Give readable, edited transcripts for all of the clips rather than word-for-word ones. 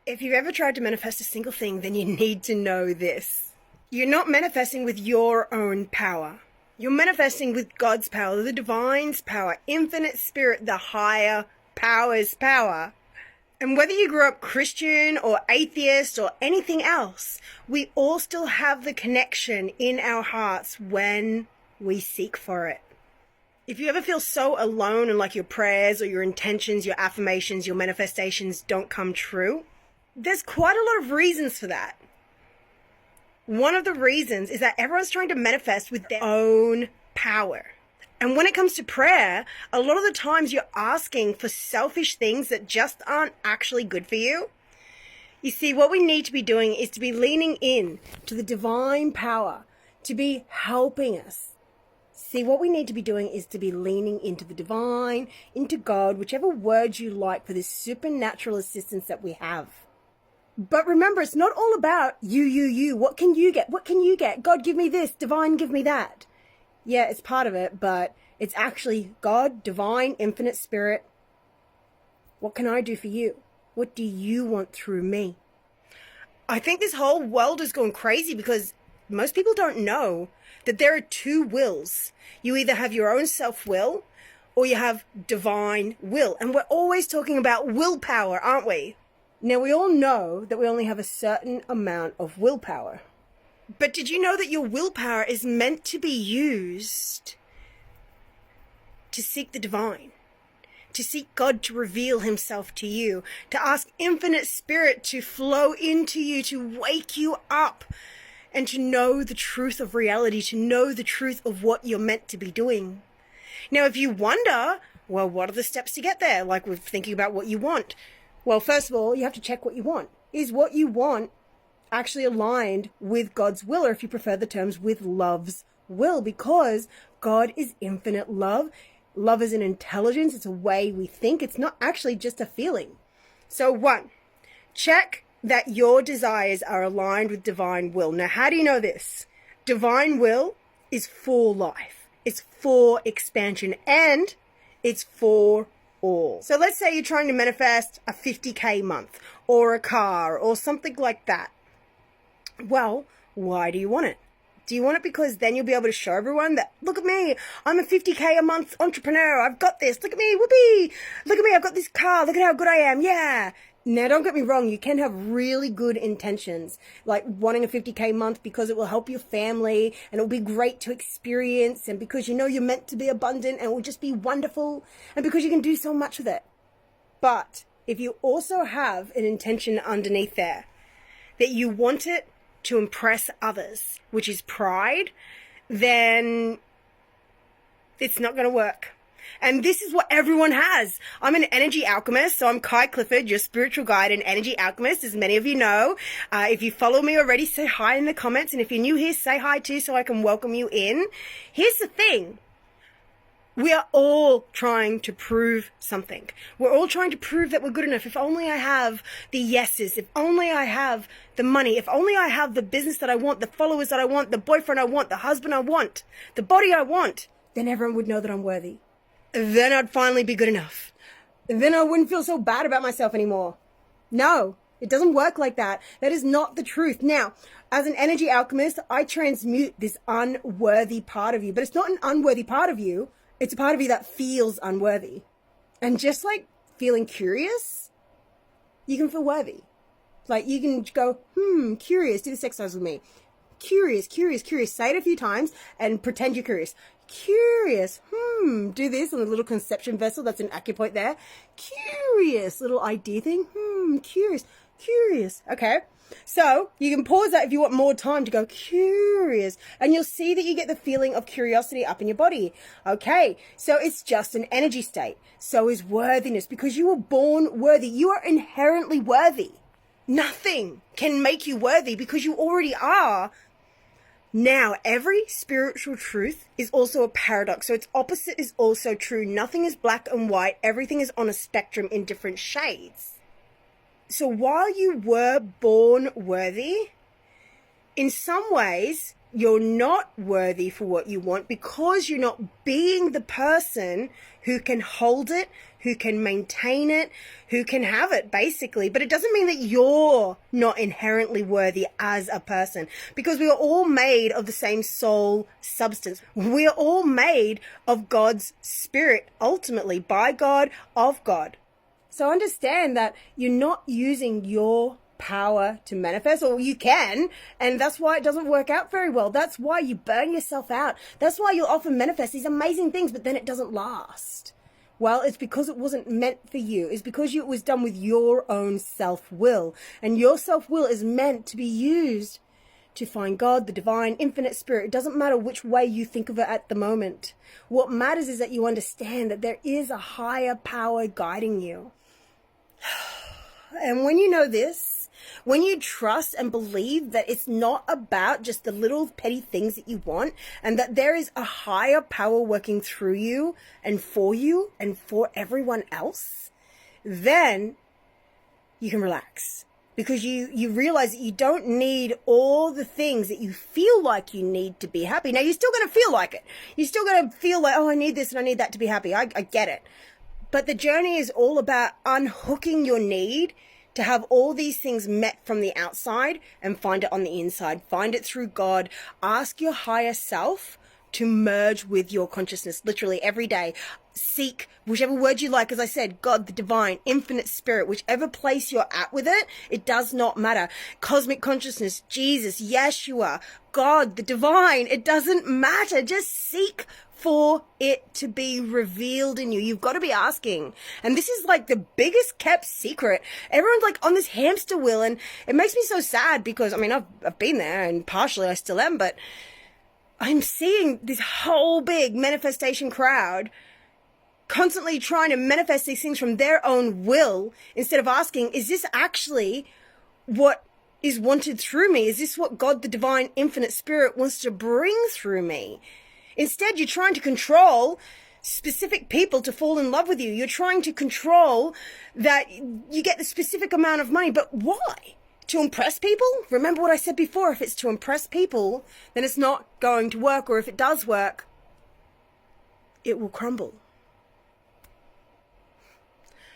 If you've ever tried to manifest a single thing, then you need to know this. You're not manifesting with your own power. You're manifesting with God's power, the divine's power, infinite spirit, the higher power's power. And whether you grew up Christian or atheist or anything else, we all still have the connection in our hearts when we seek for it. If you ever feel so alone and like your prayers or your intentions, your affirmations, your manifestations don't come true, there's quite a lot of reasons for that. One of the reasons is that everyone's trying to manifest with their own power. And when it comes to prayer, a lot of the times you're asking for selfish things that just aren't actually good for you. You see, what we need to be doing is to be leaning in to the divine power to be helping us. See, what we need to be doing is to be leaning into the divine, into God, whichever word you like for this supernatural assistance that we have. But remember, it's not all about you. What can you get? What can you get? God, give me this. Divine, give me that. Yeah, it's part of it, but it's actually God, divine, infinite spirit. What can I do for you? What do you want through me? I think this whole world has gone crazy because most people don't know that there are two wills. You either have your own self-will or you have divine will. And we're always talking about willpower, aren't we? Now, we all know that we only have a certain amount of willpower. But did you know that your willpower is meant to be used to seek the divine, to seek God to reveal himself to you, to ask infinite spirit to flow into you, to wake you up, and to know the truth of reality, to know the truth of what you're meant to be doing. Now, if you wonder, well, what are the steps to get there? Like we're thinking about what you want. Well, first of all, you have to check what you want. Is what you want actually aligned with God's will, or if you prefer the terms, with love's will? Because God is infinite love. Love is an intelligence. It's a way we think. It's not actually just a feeling. So 1, check that your desires are aligned with divine will. Now, how do you know this? Divine will is for life. It's for expansion, and it's for all. So let's say you're trying to manifest a 50K month or a car or something like that. Well, why do you want it? Do you want it because then you'll be able to show everyone that, look at me, I'm a 50K a month entrepreneur, I've got this, look at me, whoopee, look at me, I've got this car, look at how good I am, yeah. Now, don't get me wrong, you can have really good intentions, like wanting a 50K month because it will help your family and it'll be great to experience, and because you know you're meant to be abundant and it will just be wonderful, and because you can do so much with it. But if you also have an intention underneath there, that you want it to impress others, which is pride, then it's not going to work. And this is what everyone has. I'm an energy alchemist, so I'm Kai Clifford, your spiritual guide and energy alchemist, as many of you know. If you follow me already, say hi in the comments. And if you're new here, say hi too so I can welcome you in. Here's the thing. We are all trying to prove something. We're all trying to prove that we're good enough. If only I have the yeses, if only I have the money, if only I have the business that I want, the followers that I want, the boyfriend I want, the husband I want, the body I want, then everyone would know that I'm worthy. Then I'd finally be good enough. Then I wouldn't feel so bad about myself anymore. No, it doesn't work like that. That is not the truth. Now, as an energy alchemist, I transmute this unworthy part of you, but it's not an unworthy part of you. It's a part of you that feels unworthy. And just like feeling curious, you can feel worthy. Like you can go, curious, do this exercise with me. Curious. Say it a few times and pretend you're curious. Curious, do this on the little conception vessel. That's an acupoint there. Curious, little ID thing. Curious. Okay. So you can pause that if you want more time to go curious, and you'll see that you get the feeling of curiosity up in your body. Okay. So it's just an energy state. So is worthiness, because you were born worthy. You are inherently worthy. Nothing can make you worthy because you already are. Now, every spiritual truth is also a paradox. So its opposite is also true. Nothing is black and white. Everything is on a spectrum in different shades. So while you were born worthy, in some ways, you're not worthy for what you want because you're not being the person who can hold it, who can maintain it, who can have it, basically. But it doesn't mean that you're not inherently worthy as a person, because we are all made of the same soul substance. We are all made of God's spirit, ultimately, by God, of God. So understand that you're not using your power to manifest, or you can, and that's why it doesn't work out very well. That's why you burn yourself out. That's why you'll often manifest these amazing things, but then it doesn't last. Well, it's because it wasn't meant for you. It's because it was done with your own self-will, and your self-will is meant to be used to find God, the divine, infinite spirit. It doesn't matter which way you think of it at the moment. What matters is that you understand that there is a higher power guiding you. And when you know this, when you trust and believe that it's not about just the little petty things that you want, and that there is a higher power working through you and for everyone else, then you can relax. Because you realize that you don't need all the things that you feel like you need to be happy. Now, you're still going to feel like it. You're still going to feel like, oh, I need this and I need that to be happy. I get it. But the journey is all about unhooking your need to have all these things met from the outside and find it on the inside. Find it through God. Ask your higher self to merge with your consciousness literally every day. Seek whichever word you like. As I said, God, the divine, infinite spirit, whichever place you're at with it, it does not matter. Cosmic consciousness, Jesus, Yeshua, God, the divine, it doesn't matter. Just seek for it to be revealed in you. You've got to be asking. And this is like the biggest kept secret. Everyone's like on this hamster wheel, and it makes me so sad because, I mean, I've been there, and partially I still am, but I'm seeing this whole big manifestation crowd constantly trying to manifest these things from their own will instead of asking, is this actually what is wanted through me? Is this what God, the divine, infinite spirit wants to bring through me? Instead, you're trying to control specific people to fall in love with you. You're trying to control that you get the specific amount of money. But why? To impress people? Remember what I said before. If it's to impress people, then it's not going to work. Or if it does work, it will crumble.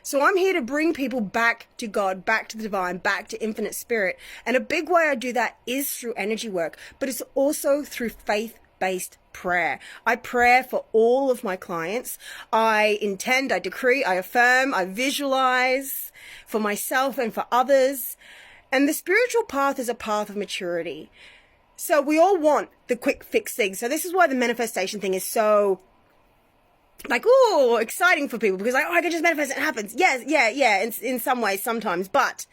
So I'm here to bring people back to God, back to the divine, back to infinite spirit. And a big way I do that is through energy work, but it's also through faith-based prayer. I pray for all of my clients. I intend, I decree, I affirm, I visualize for myself and for others. And the spiritual path is a path of maturity. So we all want the quick fix thing. So this is why the manifestation thing is so like, oh, exciting for people, because like, oh, I can just manifest it, it happens. Yes, yeah, in some ways, sometimes, but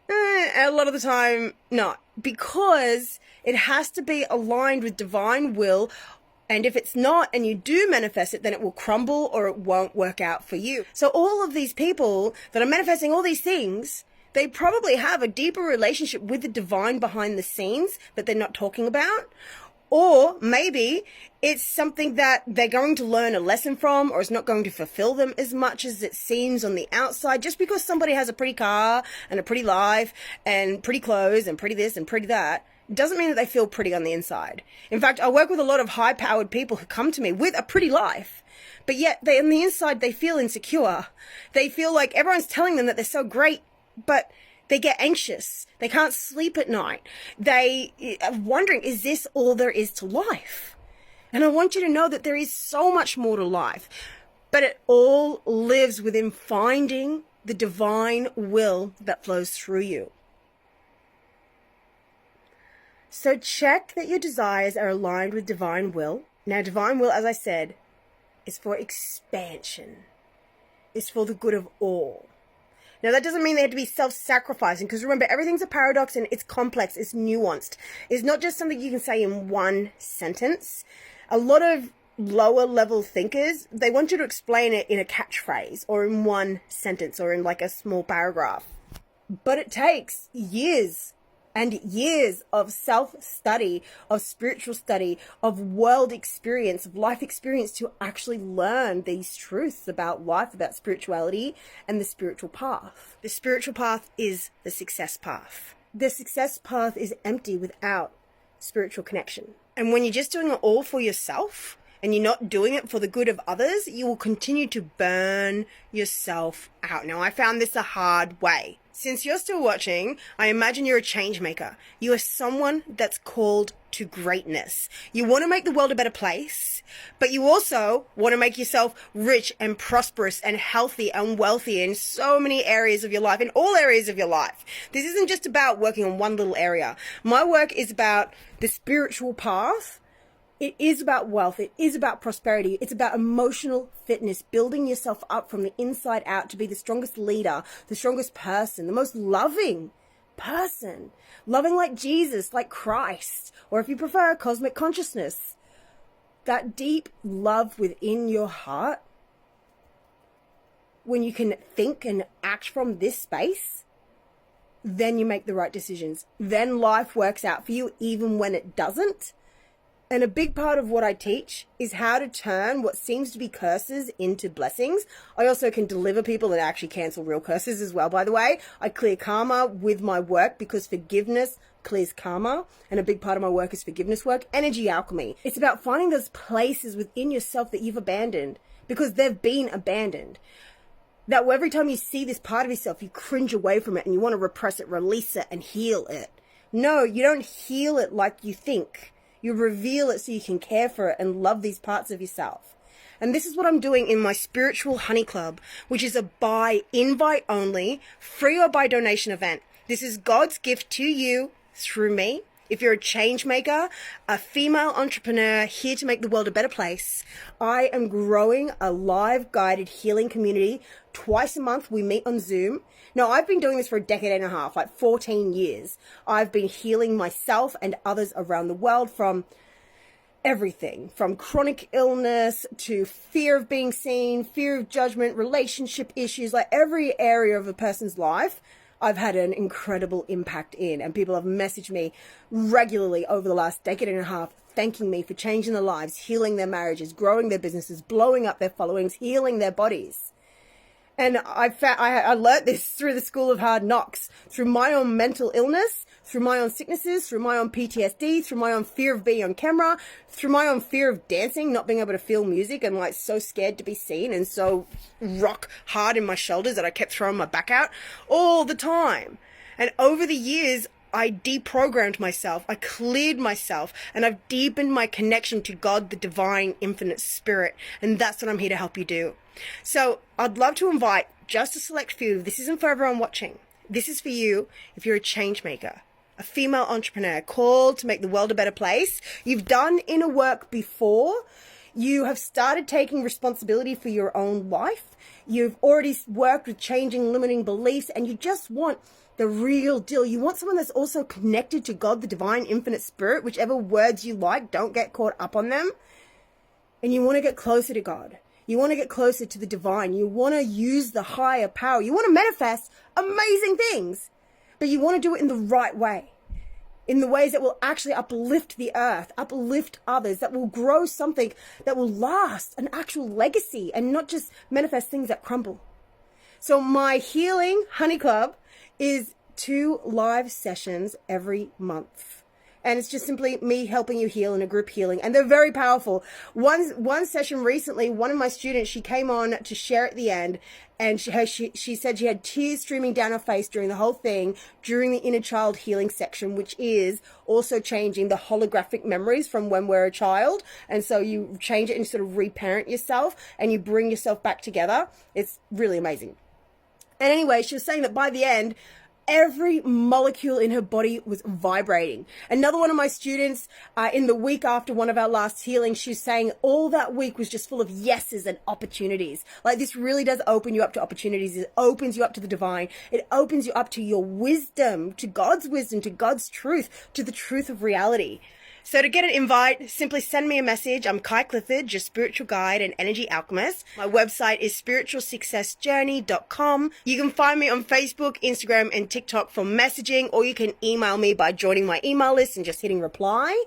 a lot of the time, not, because it has to be aligned with divine will. And if it's not, and you do manifest it, then it will crumble or it won't work out for you. So all of these people that are manifesting all these things, they probably have a deeper relationship with the divine behind the scenes that they're not talking about. Or maybe it's something that they're going to learn a lesson from, or it's not going to fulfill them as much as it seems on the outside. Just because somebody has a pretty car and a pretty life and pretty clothes and pretty this and pretty that, doesn't mean that they feel pretty on the inside. In fact, I work with a lot of high-powered people who come to me with a pretty life, but yet they, on the inside, they feel insecure. They feel like everyone's telling them that they're so great, but they get anxious. They can't sleep at night. They are wondering, is this all there is to life? And I want you to know that there is so much more to life, but it all lives within finding the divine will that flows through you. So check that your desires are aligned with divine will. Now, divine will, as I said, is for expansion. It's for the good of all. Now, that doesn't mean they have to be self-sacrificing, because remember, everything's a paradox and it's complex, it's nuanced. It's not just something you can say in one sentence. A lot of lower level thinkers, they want you to explain it in a catchphrase or in one sentence or in like a small paragraph. But it takes years and years of self-study, of spiritual study, of world experience, of life experience to actually learn these truths about life, about spirituality and the spiritual path. The spiritual path is the success path. The success path is empty without spiritual connection. And when you're just doing it all for yourself and you're not doing it for the good of others, you will continue to burn yourself out. Now, I found this a hard way. Since you're still watching, I imagine you're a change maker. You are someone that's called to greatness. You want to make the world a better place, but you also want to make yourself rich and prosperous and healthy and wealthy in so many areas of your life, in all areas of your life. This isn't just about working on one little area. My work is about the spiritual path. It is about wealth. It is about prosperity. It's about emotional fitness, building yourself up from the inside out to be the strongest leader, the strongest person, the most loving person, loving like Jesus, like Christ, or if you prefer, cosmic consciousness. That deep love within your heart, when you can think and act from this space, then you make the right decisions. Then life works out for you even when it doesn't. And a big part of what I teach is how to turn what seems to be curses into blessings. I also can deliver people and actually cancel real curses as well, by the way. I clear karma with my work because forgiveness clears karma. And a big part of my work is forgiveness work. Energy alchemy. It's about finding those places within yourself that you've abandoned because they've been abandoned. That every time you see this part of yourself, you cringe away from it and you want to repress it, release it, and heal it. No, you don't heal it like you think. You reveal it so you can care for it and love these parts of yourself. And this is what I'm doing in my Spiritual Honey Club, which is a by invite only, free or by donation event. This is God's gift to you through me. If you're a change maker, a female entrepreneur here to make the world a better place, I am growing a live guided healing community. Twice a month we meet on Zoom. Now, I've been doing this for a decade and a half, like 14 years. I've been healing myself and others around the world from everything, from chronic illness to fear of being seen, fear of judgment, relationship issues, like every area of a person's life. I've had an incredible impact in, and people have messaged me regularly over the last decade and a half, thanking me for changing their lives, healing their marriages, growing their businesses, blowing up their followings, healing their bodies. And I learned this through the School of Hard Knocks, through my own mental illness, through my own sicknesses, through my own PTSD, through my own fear of being on camera, through my own fear of dancing, not being able to feel music and like so scared to be seen and so rock hard in my shoulders that I kept throwing my back out all the time. And over the years, I deprogrammed myself, I cleared myself, and I've deepened my connection to God, the divine, infinite spirit. And that's what I'm here to help you do. So I'd love to invite just a select few. This isn't for everyone watching. This is for you if you're a change maker, a female entrepreneur called to make the world a better place. You've done inner work before. You have started taking responsibility for your own life. You've already worked with changing limiting beliefs, and you just want the real deal. You want someone that's also connected to God, the divine, infinite spirit, whichever words you like, don't get caught up on them. And you want to get closer to God. You want to get closer to the divine. You want to use the higher power. You want to manifest amazing things, but you want to do it in the right way, in the ways that will actually uplift the earth, uplift others, that will grow something that will last, an actual legacy, and not just manifest things that crumble. So my Healing Honey Club is 2 live sessions every month. And it's just simply me helping you heal in a group healing. And they're very powerful. One session recently, one of my students, she came on to share at the end. And she said she had tears streaming down her face during the whole thing, during the inner child healing section, which is also changing the holographic memories from when we're a child. And so you change it and sort of reparent yourself and you bring yourself back together. It's really amazing. And anyway, she was saying that by the end, every molecule in her body was vibrating. Another one of my students, in the week after one of our last healings, she's saying all that week was just full of yeses and opportunities. Like, this really does open you up to opportunities. It opens you up to the divine. It opens you up to your wisdom, to God's truth, to the truth of reality. So to get an invite, simply send me a message. I'm Kai Clifford, your spiritual guide and energy alchemist. My website is spiritualsuccessjourney.com. You can find me on Facebook, Instagram, and TikTok for messaging, or you can email me by joining my email list and just hitting reply.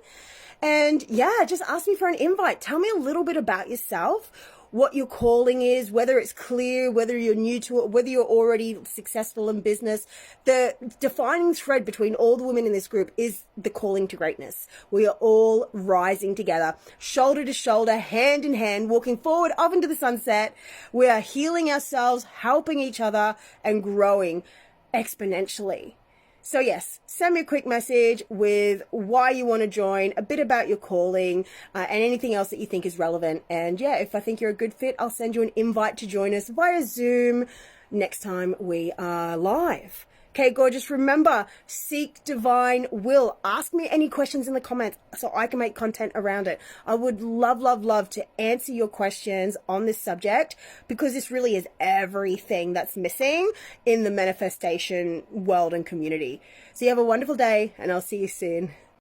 And yeah, just ask me for an invite. Tell me a little bit about yourself. what your calling is, whether it's clear, whether you're new to it, whether you're already successful in business. The defining thread between all the women in this group is the calling to greatness. We are all rising together, shoulder to shoulder, hand in hand, walking forward up into the sunset. We are healing ourselves, helping each other, and growing exponentially. So yes, send me a quick message with why you want to join, a bit about your calling, and anything else that you think is relevant. And yeah, if I think you're a good fit, I'll send you an invite to join us via Zoom next time we are live. Okay, gorgeous. Remember, seek divine will. Ask me any questions in the comments so I can make content around it. I would love, love, love to answer your questions on this subject, because this really is everything that's missing in the manifestation world and community. So you have a wonderful day, and I'll see you soon.